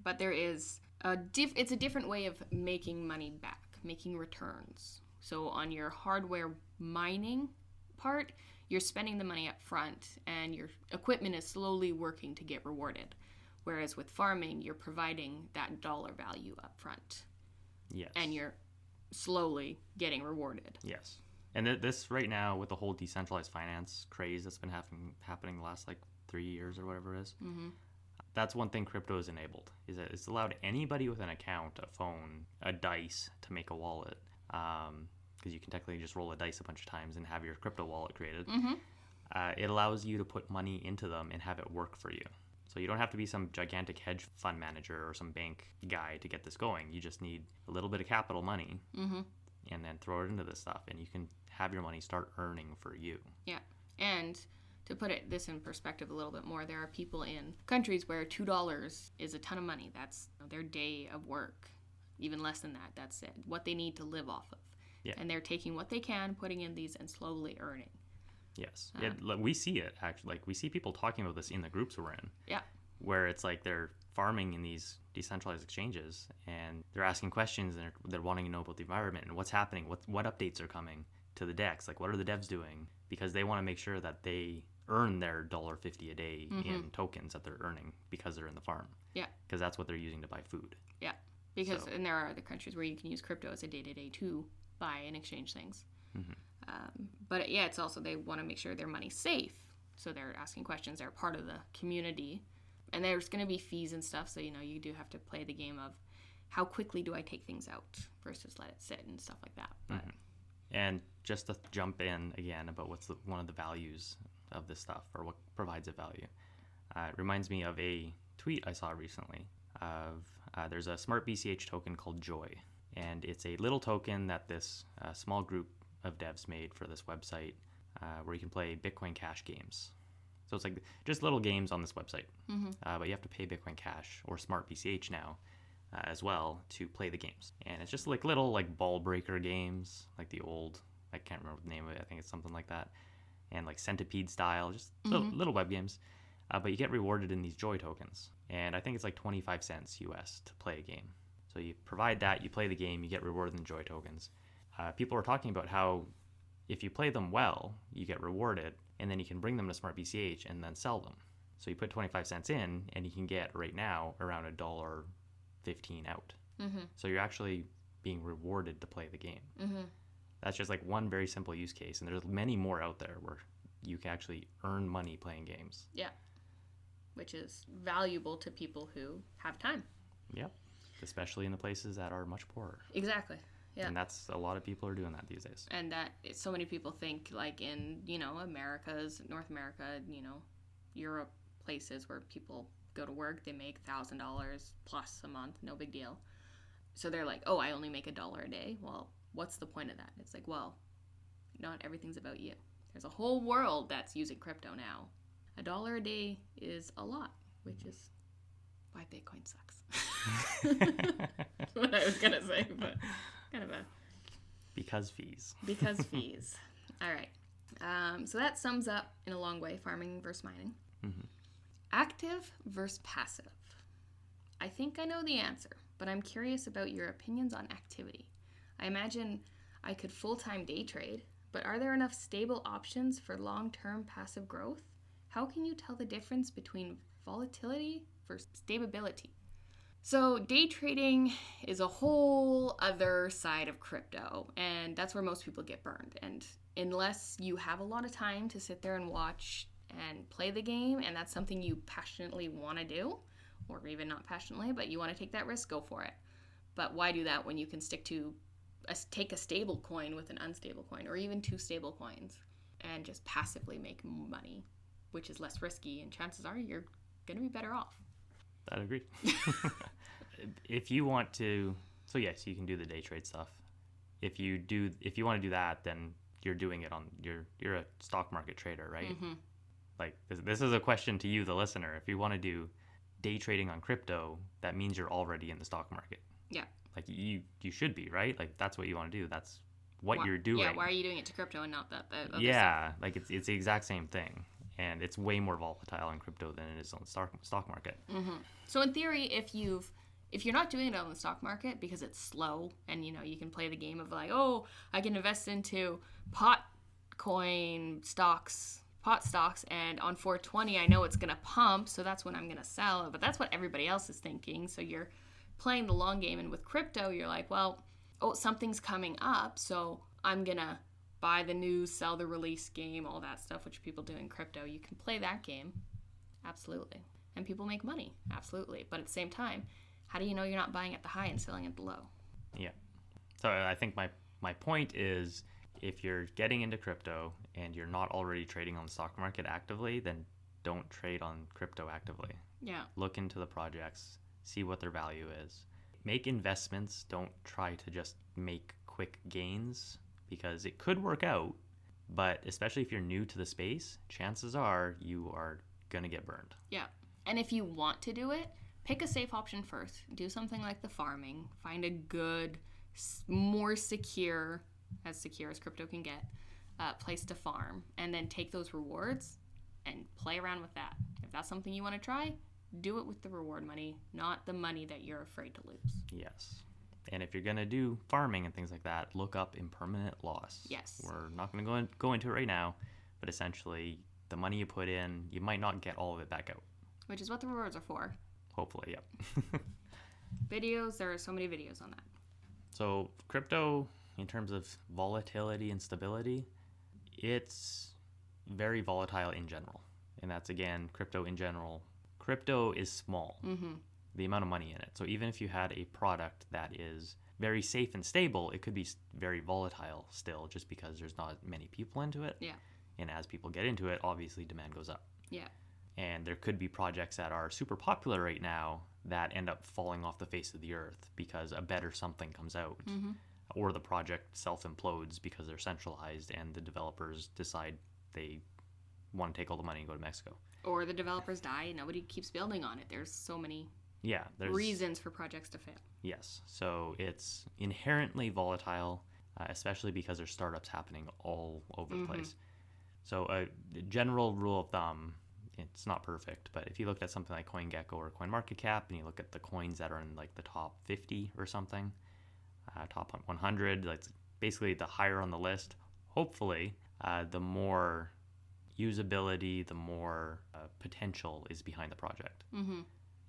But there is it's a different way of making money back, making returns. So on your hardware mining part, you're spending the money up front and your equipment is slowly working to get rewarded. Whereas with farming, you're providing that dollar value up front. Yes. And you're slowly getting rewarded. Yes. And this right now, with the whole decentralized finance craze that's been happening the last 3 years or whatever it is, that's one thing crypto has enabled, is that it's allowed anybody with an account, a phone, a dice to make a wallet. Because you can technically just roll a dice a bunch of times and have your crypto wallet created. It allows you to put money into them and have it work for you. So you don't have to be some gigantic hedge fund manager or some bank guy to get this going. You just need a little bit of capital money and then throw it into this stuff, and you can have your money start earning for you. Yeah. And to put this in perspective a little bit more, there are people in countries where $2 is a ton of money. That's their day of work. Even less than that, that's it. What they need to live off of. Yeah. And they're taking what they can, putting in these, and slowly earning. Yes. We see it, actually. We see people talking about this in the groups we're in. Yeah. where it's like they're farming in these decentralized exchanges and they're asking questions and they're wanting to know about the environment and what's happening, what updates are coming to the DEX, like what are the devs doing, because they want to make sure that they earn their $1.50 a day in tokens that they're earning because they're in the farm. Yeah. Because that's what they're using to buy food. Yeah. Because and there are other countries where you can use crypto as a day-to-day to buy and exchange things. But yeah, it's also they want to make sure their money's safe. So they're asking questions. They're part of the community. And there's going to be fees and stuff. So, you do have to play the game of how quickly do I take things out versus let it sit and stuff like that. But And just to jump in again about what's one of the values of this stuff or what provides it value. It reminds me of a tweet I saw recently of there's a smart BCH token called Joy. And it's a little token that this small group of devs made for this website where you can play Bitcoin Cash games. So it's like just little games on this website. But you have to pay Bitcoin Cash or smart BCH now as well to play the games. And it's just like little like ball breaker games, like the old, I can't remember the name of it, I think it's something like that. And like Centipede style, just little web games. But you get rewarded in these Joy tokens. And I think it's like 25 cents US to play a game. So you provide that, you play the game, you get rewarded in Joy tokens. People were talking about how if you play them well, you get rewarded, and then you can bring them to Smart BCH and then sell them. So you put 25 cents in, and you can get right now around $1.15 out. So you're actually being rewarded to play the game. That's just like one very simple use case, and there's many more out there where you can actually earn money playing games. Yeah, which is valuable to people who have time. Yep, especially in the places that are much poorer. Exactly. Yeah. And that's a lot of people are doing that these days. And that so many people think like in, America's, North America, Europe, places where people go to work, they make $1,000 plus a month, no big deal. So they're like, oh, I only make $1 a day. Well, what's the point of that? It's like, well, not everything's about you. There's a whole world that's using crypto now. $1 a day is a lot, which is why Bitcoin sucks. That's what I was going to say, but kind of a... Because fees. Because fees. All right. So that sums up, in a long way, farming versus mining. Active versus passive. I think I know the answer, but I'm curious about your opinions on activity. I imagine I could full-time day trade, but are there enough stable options for long-term passive growth? How can you tell the difference between volatility versus stability? So day trading is a whole other side of crypto, and that's where most people get burned. And unless you have a lot of time to sit there and watch and play the game, and that's something you passionately want to do, or even not passionately, but you want to take that risk, go for it. But why do that when you can take a stable coin with an unstable coin, or even two stable coins, and just passively make money, which is less risky, and chances are you're going to be better off. I'd agree. If you want to, so yes, you can do the day trade stuff. If you want to do that, then you're doing it on you're a stock market trader, right? Like this is a question to you, the listener. If you want to do day trading on crypto, that means you're already in the stock market. Yeah. Like you should be, right? Like that's what you want to do. That's what you're doing. Yeah. Why are you doing it to crypto and not that other stuff? Like it's the exact same thing. And it's way more volatile in crypto than it is on the stock market. So in theory, if you're not doing it on the stock market because it's slow and you can play the game of like, oh, I can invest into pot stocks, and on 420 I know it's gonna pump, so that's when I'm gonna sell. But that's what everybody else is thinking. So you're playing the long game, and with crypto, you're like, well, oh, something's coming up, so I'm gonna buy the news, sell the release game, all that stuff, which people do in crypto. You can play that game. Absolutely. And people make money. Absolutely. But at the same time, how do you know you're not buying at the high and selling at the low? Yeah. So I think my point is if you're getting into crypto and you're not already trading on the stock market actively, then don't trade on crypto actively. Yeah. Look into the projects, see what their value is. Make investments. Don't try to just make quick gains, because it could work out, but especially if you're new to the space, chances are you are going to get burned. Yeah. And if you want to do it, pick a safe option first. Do something like the farming. Find a good, more secure as crypto can get, place to farm. And then take those rewards and play around with that. If that's something you want to try, do it with the reward money, not the money that you're afraid to lose. Yes. And if you're going to do farming and things like that, look up impermanent loss. Yes. We're not going to go into it right now, but essentially the money you put in, you might not get all of it back out. Which is what the rewards are for. Hopefully, yep. Videos, there are so many videos on that. So crypto, in terms of volatility and stability, it's very volatile in general. And that's, again, crypto in general. Crypto is small, the amount of money in it. So even if you had a product that is very safe and stable, it could be very volatile still, just because there's not many people into it. Yeah. And as people get into it, obviously demand goes up. Yeah. And there could be projects that are super popular right now that end up falling off the face of the earth because a better something comes out. Or the project self-implodes because they're centralized and the developers decide they want to take all the money and go to Mexico. Or the developers die and nobody keeps building on it. There's so many reasons for projects to fail. Yes. So it's inherently volatile, especially because there's startups happening all over the place. So a general rule of thumb, it's not perfect, but if you looked at something like CoinGecko or CoinMarketCap and you look at the coins that are in like the top 50 or something, top 100, like basically the higher on the list, hopefully the more usability, the more potential is behind the project.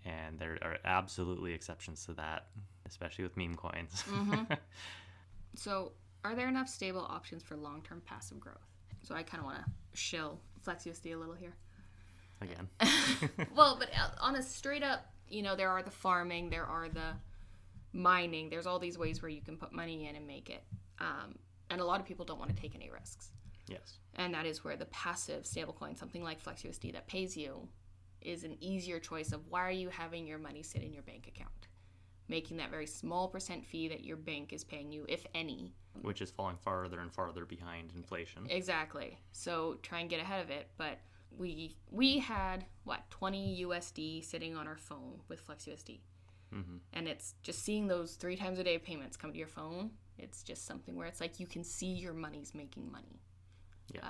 And there are absolutely exceptions to that, especially with meme coins. So are there enough stable options for long-term passive growth? So I kind of want to shill FlexUSD a little here. Again. Well, but on a straight up, there are the farming, there are the mining, there's all these ways where you can put money in and make it. And a lot of people don't want to take any risks. Yes. And that is where the passive stablecoin, something like FlexUSD that pays you, is an easier choice of why are you having your money sit in your bank account? Making that very small % fee that your bank is paying you, if any. Which is falling farther and farther behind inflation. Exactly. So try and get ahead of it. But we had, 20 USD sitting on our phone with FlexUSD. And it's just seeing those 3 times a day payments come to your phone. It's just something where it's like you can see your money's making money. Yes.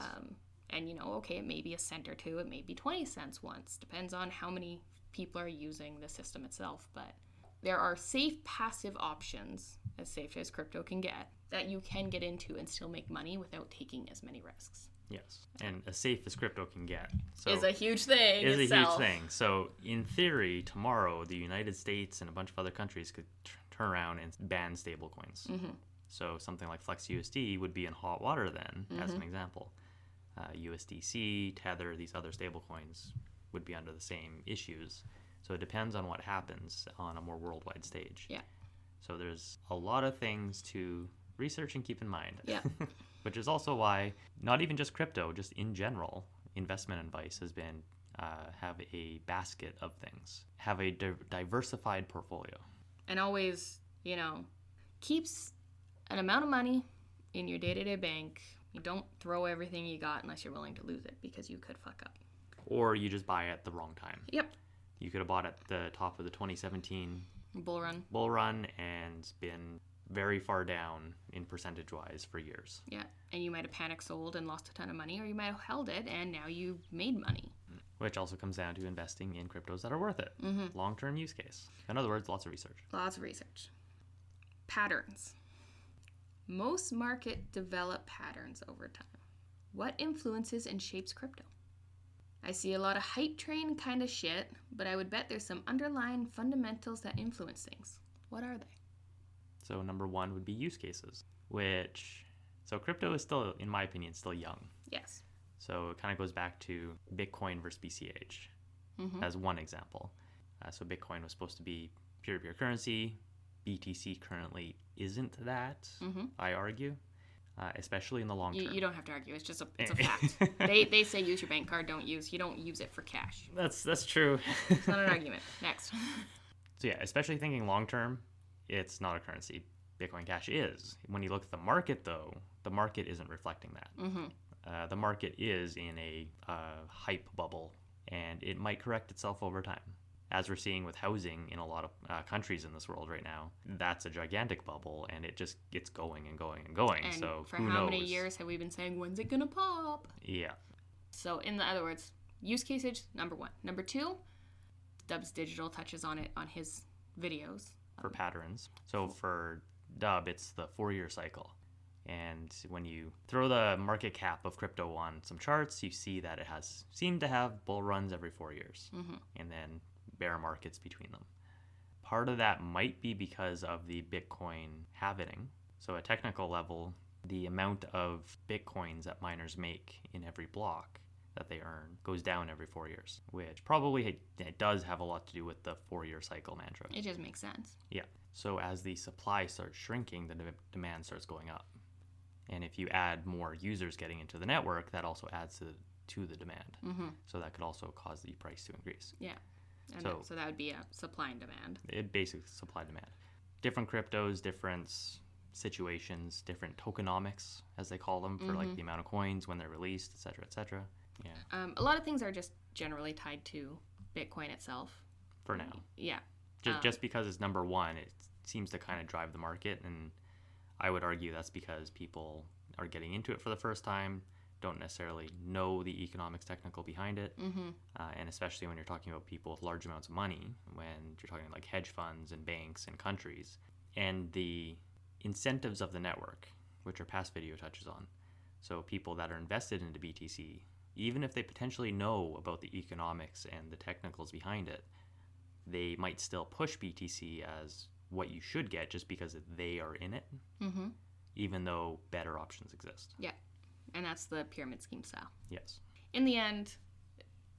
And okay, it may be a cent or two, it may be 20 cents once. Depends on how many people are using the system itself. But there are safe passive options, as safe as crypto can get, that you can get into and still make money without taking as many risks. Yes, and as safe as crypto can get. So is a huge thing. Is a huge thing. So in theory, tomorrow, the United States and a bunch of other countries could turn around and ban stablecoins. So something like FlexUSD would be in hot water then, as an example. USDC, Tether, these other stablecoins would be under the same issues. So it depends on what happens on a more worldwide stage. Yeah. So there's a lot of things to research and keep in mind. Yeah. Which is also why, not even just crypto, just in general, investment advice has been have a basket of things. Have a diversified portfolio. And always, keeps an amount of money in your day-to-day bank. You don't throw everything you got unless you're willing to lose it, because you could fuck up. Or you just buy at the wrong time. Yep. You could have bought at the top of the 2017 bull run and been very far down in percentage-wise for years. Yeah, and you might have panic sold and lost a ton of money, or you might have held it and now you've made money. Which also comes down to investing in cryptos that are worth it. Long-term use case. In other words, lots of research. Lots of research. Patterns. Most market develop patterns over time. What influences and shapes crypto? I see a lot of hype train kind of shit, but I would bet there's some underlying fundamentals that influence things. What are they? So number one would be use cases, so crypto is still, in my opinion, still young. Yes. So it kind of goes back to Bitcoin versus BCH as one example. So Bitcoin was supposed to be peer-to-peer currency. BTC currently isn't that, I argue, especially in the long term. You don't have to argue. It's just it's a fact. They say use your bank card, you don't use it for cash. That's true. It's not an argument. Next. So yeah, especially thinking long term, it's not a currency. Bitcoin Cash is. When you look at the market, though, the market isn't reflecting that. The market is in a hype bubble, and it might correct itself over time. As we're seeing with housing in a lot of countries in this world right now, that's a gigantic bubble, and it's going and going and going. And so for who how knows? many years have we been saying, when's it gonna pop? Yeah. So in other words, use cases, number one. Number two, Dub's Digital touches on it on his videos. For patterns. So for Dub, it's the 4-year cycle. And when you throw the market cap of crypto on some charts, you see that it has seemed to have bull runs every 4 years, and then bear markets between them. Part of that might be because of the Bitcoin halvening. So at technical level, the amount of Bitcoins that miners make in every block that they earn goes down every 4 years, which probably it does have a lot to do with the 4-year cycle mantra. It just makes sense. Yeah. So as the supply starts shrinking, the demand starts going up. And if you add more users getting into the network, that also adds to the demand. So that could also cause the price to increase. Yeah. And so that would be a supply and demand. It basically supply demand. Different cryptos, different situations, different tokenomics, as they call them, for like the amount of coins, when they're released, et cetera, et cetera. Yeah. A lot of things are just generally tied to Bitcoin itself. For now. Yeah. Just because it's number one, it seems to kind of drive the market, and I would argue that's because people are getting into it for the first time, don't necessarily know the economics technical behind it, and especially when you're talking about people with large amounts of money, when you're talking like hedge funds and banks and countries, and the incentives of the network, which our past video touches on. So people that are invested into BTC, even if they potentially know about the economics and the technicals behind it, they might still push BTC as what you should get just because they are in it, even though better options exist. Yeah, and that's the pyramid scheme style. Yes. In the end,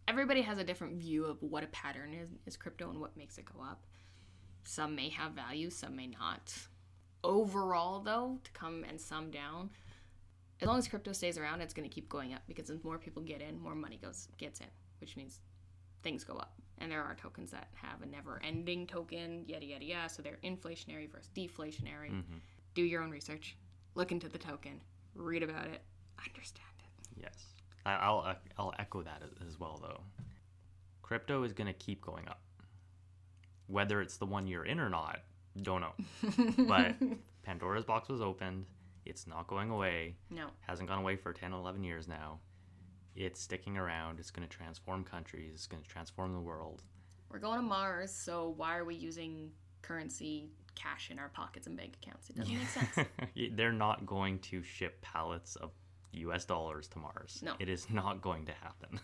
everybody has a different view of what a pattern is crypto and what makes it go up. Some may have value, some may not. Overall, though, to come and sum down, as long as crypto stays around, it's going to keep going up, because as more people get in, more money gets in, which means things go up. And there are tokens that have a never-ending token, yada, yada, yada. So they're inflationary versus deflationary. Do your own research. Look into the token. Read about it. Understand it. Yes. I'll echo that as well, though. Crypto is going to keep going up. Whether it's the one you're in or not, don't know. But Pandora's box was opened. It's not going away. No. Hasn't gone away for 10, 11 years now. It's sticking around. It's going to transform countries. It's going to transform the world. We're going to Mars, so why are we using currency, cash in our pockets and bank accounts? It doesn't make sense. They're not going to ship pallets of US dollars to Mars. No. It is not going to happen.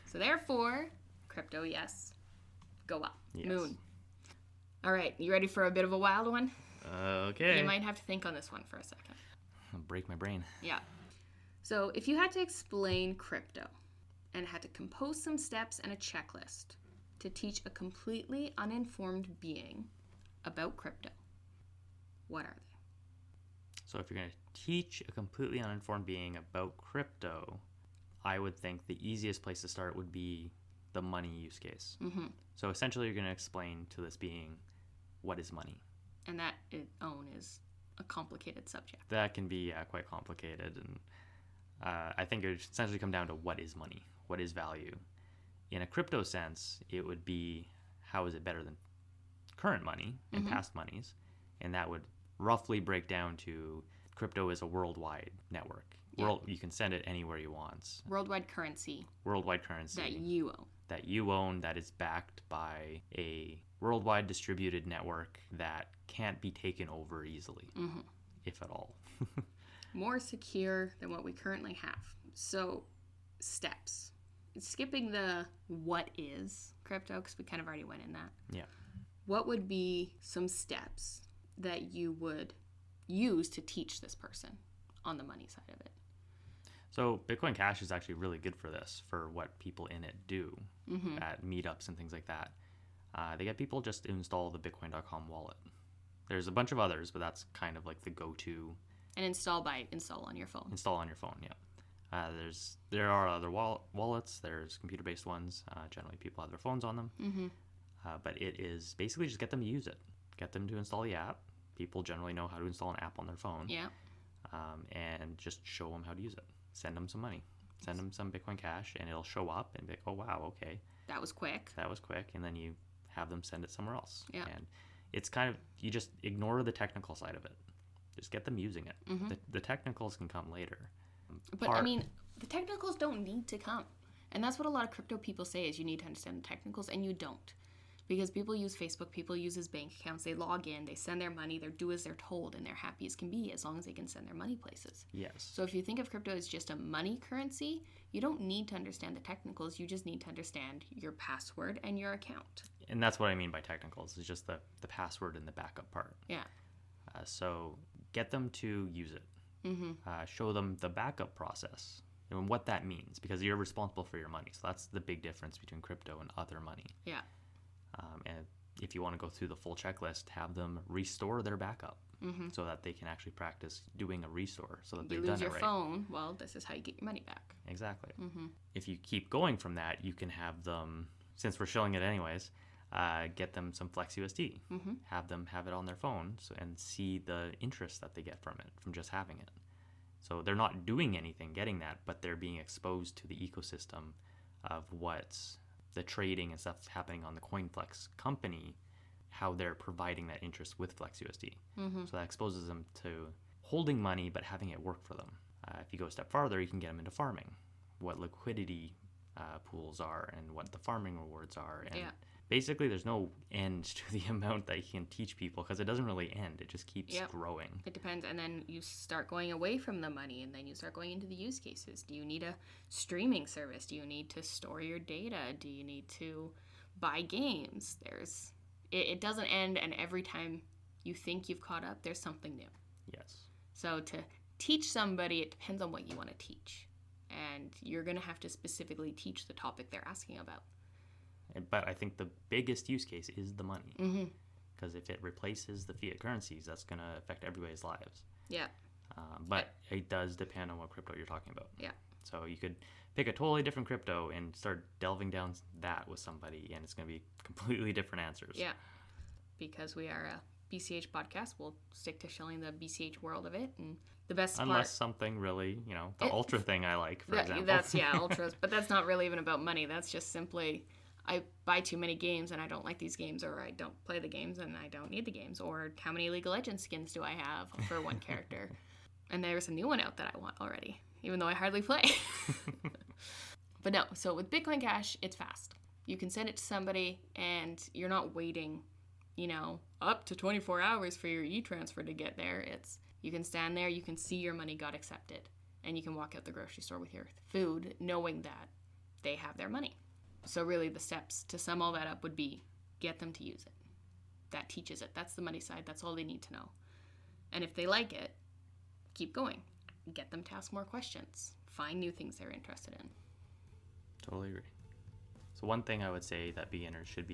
So therefore, crypto, yes. Go up. Yes. Moon. All right, you ready for a bit of a wild one? Okay. You might have to think on this one for a second. I'll break my brain. Yeah. So if you had to explain crypto and had to compose some steps and a checklist to teach a completely uninformed being about crypto, what are they? So if you're going to teach a completely uninformed being about crypto, I would think the easiest place to start would be the money use case. So essentially you're going to explain to this being, what is money? And that own is a complicated subject. That can be quite complicated, and I think it would essentially come down to what is money, what is value. In a crypto sense, it would be, how is it better than current money and past monies? And that would roughly break down to, crypto is a worldwide network. Yeah. You can send it anywhere you want. Worldwide currency. Worldwide currency. That you own. That you own, that is backed by a worldwide distributed network that can't be taken over easily, if at all. More secure than what we currently have. So, steps. Skipping the what is crypto, because we kind of already went in that. Yeah. What would be some steps that you would use to teach this person on the money side of it? So Bitcoin Cash is actually really good for this, for what people in it do at meetups and things like that. They get people just to install the bitcoin.com wallet. There's a bunch of others, but that's kind of like the go-to. And install on your phone. Install on your phone, yeah. There are other wallets. There's computer-based ones. Generally, people have their phones on them. But it is basically just get them to use it. Get them to install the app. People generally know how to install an app on their phone. Yeah. And just show them how to use it. Send them some money. Send them some Bitcoin Cash, and it'll show up and be like, oh, wow, okay. That was quick. And then you have them send it somewhere else. Yeah. And it's kind of, you just ignore the technical side of it. Just get them using it. The technicals can come later. But I mean, the technicals don't need to come. And that's what a lot of crypto people say, is you need to understand the technicals, and you don't. Because people use Facebook, people use his bank accounts, they log in, they send their money, they do as they're told, and they're happy as can be as long as they can send their money places. Yes. So if you think of crypto as just a money currency, you don't need to understand the technicals, you just need to understand your password and your account. And that's what I mean by technicals, is just the password and the backup part. Yeah. So get them to use it. Show them the backup process and what that means, because you're responsible for your money. So that's the big difference between crypto and other money. Yeah. And if you want to go through the full checklist, have them restore their backup so that they can actually practice doing a restore so that they've done it right. You lose your phone, well, this is how you get your money back. Exactly. If you keep going from that, you can have them, since we're showing it anyways, get them some FlexUSD. Have them have it on their phone and see the interest that they get from it, from just having it. So they're not doing anything getting that, but they're being exposed to the ecosystem of what's the trading and stuff happening on the CoinFlex company, how they're providing that interest with FlexUSD. So that exposes them to holding money but having it work for them. If you go a step farther, you can get them into farming, what liquidity pools are and what the farming rewards are. And basically there's no end to the amount that you can teach people, because it doesn't really end. It just keeps growing. It depends. And then you start going away from the money, and then you start going into the use cases. Do you need a streaming service? Do you need to store your data? Do you need to buy games? It doesn't end, and every time you think you've caught up, there's something new. Yes. So to teach somebody, it depends on what you want to teach. And you're going to have to specifically teach the topic they're asking about. But I think the biggest use case is the money. Because if it replaces the fiat currencies, that's going to affect everybody's lives. Yeah. But it does depend on what crypto you're talking about. Yeah. So you could pick a totally different crypto and start delving down that with somebody, and it's going to be completely different answers. Yeah. Because we are a BCH podcast, we'll stick to showing the BCH world of it. And the best part... Unless something really, the Ultra thing I like, for example. That's, Ultras. But that's not really even about money. That's just simply... I buy too many games and I don't like these games, or I don't play the games and I don't need the games, or how many League of Legends skins do I have for one character? And there's a new one out that I want already, even though I hardly play. But no, so with Bitcoin Cash, it's fast. You can send it to somebody and you're not waiting, up to 24 hours for your e-transfer to get there. You can stand there, you can see your money got accepted, and you can walk out the grocery store with your food knowing that they have their money. So really the steps to sum all that up would be get them to use it. That teaches it. That's the money side. That's all they need to know. And if they like it, keep going. Get them to ask more questions. Find new things they're interested in. Totally agree. So one thing I would say that beginners should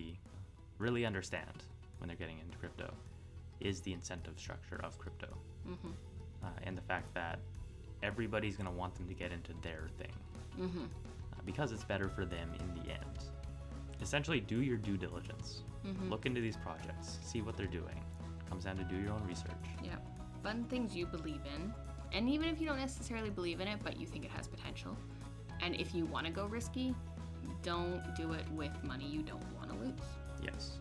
really understand when they're getting into crypto is the incentive structure of crypto. And the fact that everybody's going to want them to get into their thing. Because it's better for them in the end. Essentially, do your due diligence. Look into these projects. See what they're doing. It comes down to do your own research. Yeah. Fund things you believe in. And even if you don't necessarily believe in it, but you think it has potential. And if you want to go risky, don't do it with money you don't want to lose. Yes.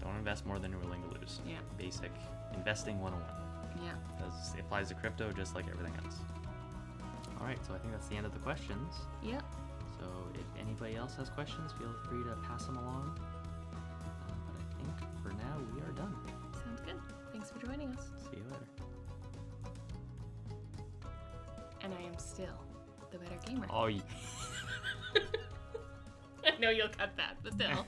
Don't invest more than you're willing to lose. Yeah. Basic investing 101. Yeah. Because it applies to crypto just like everything else. All right, so I think that's the end of the questions. Yep. So if anybody else has questions, feel free to pass them along. But I think for now we are done. Sounds good. Thanks for joining us. See you later. And I am still the better gamer. Oh, I know you'll cut that, but still.